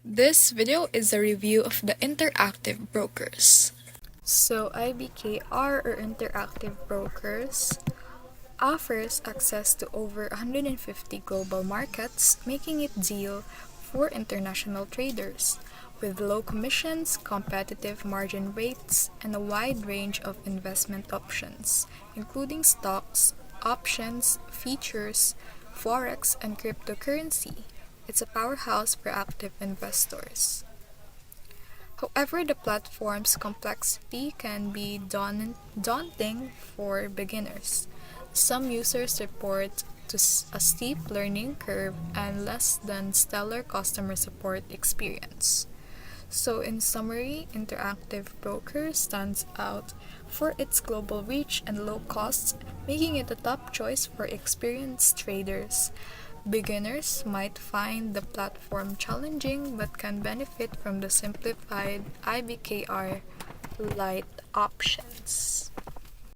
This video is a review of the interactive brokers. So IBKR or interactive brokers offers access to over 150 global markets, making it ideal for international traders. With low commissions, competitive margin rates, and a wide range of investment options, including stocks, options, features, forex, and cryptocurrency. It's a powerhouse for active investors. However, the platform's complexity can be daunting for beginners. Some users report a steep learning curve and less than stellar customer support experience. So, in summary, Interactive Broker stands out for its global reach and low costs, making it a top choice for experienced traders. Beginners might find the platform challenging but can benefit from the simplified IBKR Lite options.